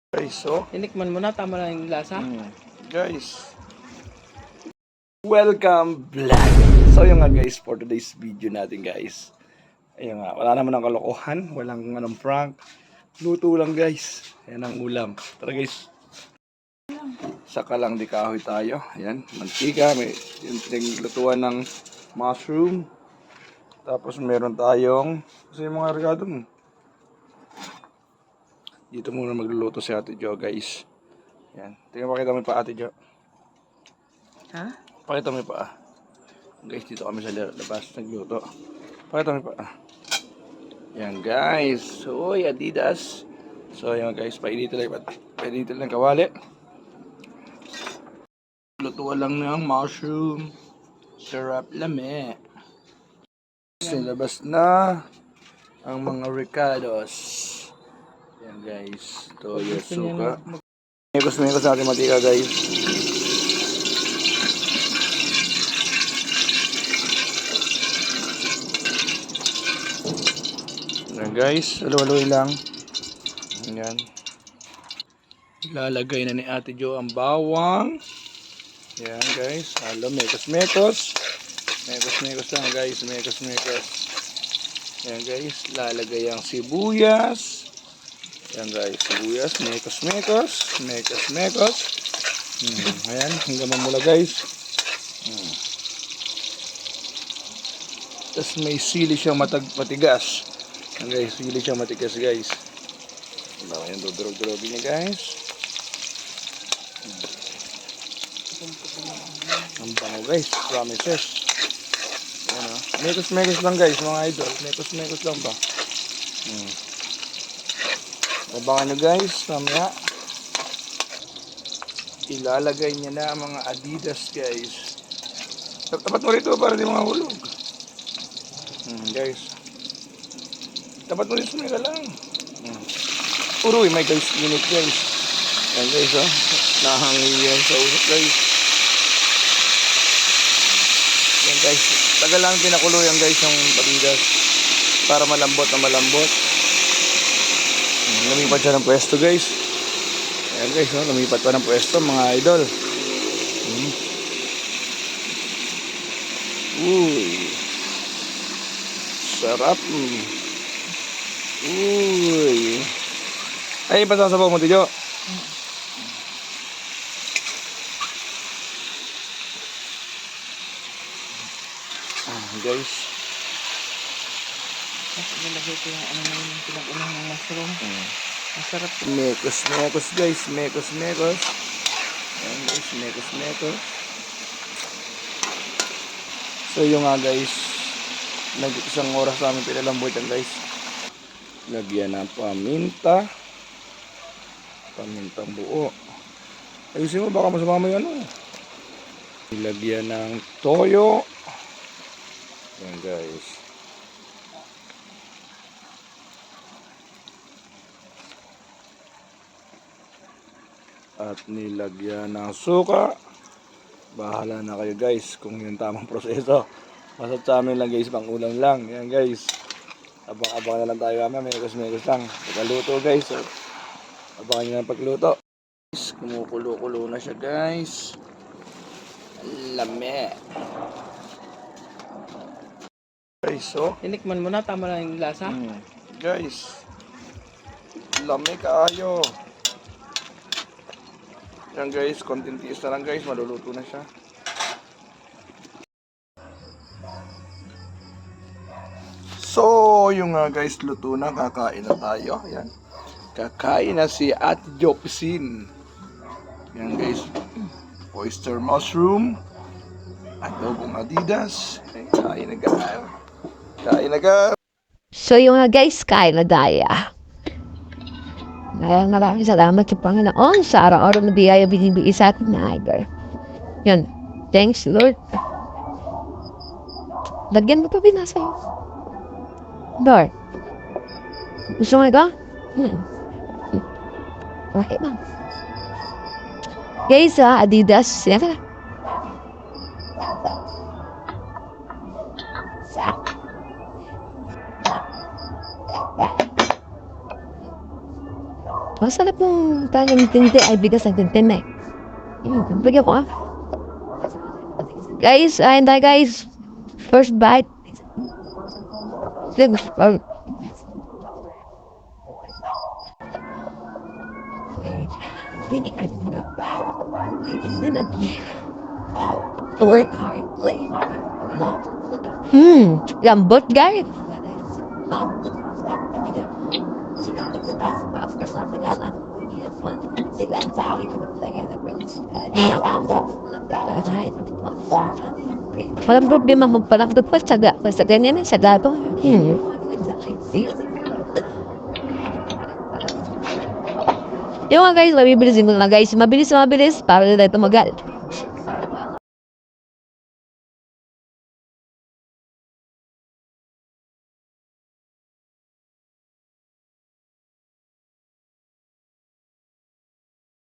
Guys, so, Tinikman mo na, tama na yung lasa. guys, welcome back. So yung nga guys, for today's video natin guys, ayun nga, wala naman ang kalokohan, walang anong prank, luto lang guys, ayan ang ulam. Tara guys, saka lang di kahoy tayo, ayan, mantika, may yung pinaglutuan ng mushroom, tapos meron tayong, kasi yung mga regado mo. Dito muna magluluto si Ate Jo guys. Yan. Tingnan, pakita mo pa Ate Jo. Ha? Pakita mo pa. Guys, dito kami sa labas nagluto. Pakita mo pa. Yan guys. Uy, Adidas. So yan guys, painitin lang kawali. Lutuan lang ng mushroom. Sarap lame. Sinabas na ang mga ricados. Yan guys. Toyo, suka. Mekos natin matika guys. Yan guys, halo-haloy lang. Yan. Ilalagay na ni Ate Jo ang bawang. Yan guys, halo, mekos. Mekos lang guys, mekos. Yan guys, lalagay ang sibuyas. Yan guys, sibuyas, mekos. Ayan, hanggang mamula guys. Tapos may sili siyang matigas. Yan guys, sili siyang matigas guys. Ayan, dudurog-durogin niya guys. Ang bango guys, promises. Ayan o. Mekos lang guys, mga idol. Mekos lang ba? Abangan nyo guys, mamaya. Ilalagay niya na mga Adidas guys. Tapat mo rito para di mga hulog. Guys. Tapat mo rito mga lang. Uroy, may guys, minute guys. Yan guys oh. Nahangin yan sa usap guys. Yan guys. Tagal lang pinakulo yan guys yung Adidas. Para malambot. Lumipat siya ng pwesto guys. Ayan guys, oh, lumipat pa ng pwesto mga idol. Uy. Sarap. Uy. Ay, pasasabaw mo tiyo. Guys. Nilagay ko yung ano na yung pinag-ulang ng mushroom. Masarap. Mekos guys, mekos. Ayan guys, mekos. So yung nga guys, isang oras namin pinalambutan guys. Lagyan ng pamintang buo. Ayusin mo, baka masama mo yung ano. Ilagyan ng toyo. Ayan guys. At nilagyan ng suka. Bahala na kayo guys kung yung tamang proseso. Basta sa amin lang guys, pang ulam lang. Yan guys. Abang-abang na lang tayo kami. Mekos lang. Pagkaluto guys. So, abangan nyo na pagluto. Guys, kumukulo-kulo na siya guys. Lame. Guys, so. Tinikman mo na, tama na yung lasa. Guys. Lame kaayo. Yan guys, konting tiis na lang guys, maluluto na siya. So, yung guys, luto na, kakain na tayo. Yan. Kakain na si Ate Jo Pisin. Yan guys, oyster mushroom, adobong Adidas. Kain na ga. So yung guys, kain na daya. Maraming salamat sa Panginoon sa araw-araw na biyaya binibigay sa atin na idol. Yun. Thanks, Lord. Lagyan mo pa binasa yun. Lord. Gusto mo ito? Okay ba? Guys, Adidas. Yan ka. Masarap yung tanyang tinte ay bigas ng tinte eh. Bigyan ko ah. Guys, ayun tayo guys. First bite. Sige, lambot guys. Walang problema magpalambot pa saga. Basta ganyan eh, saga to. Yung mga guys, mabilis mo na guys. Mabilis para na tumagal.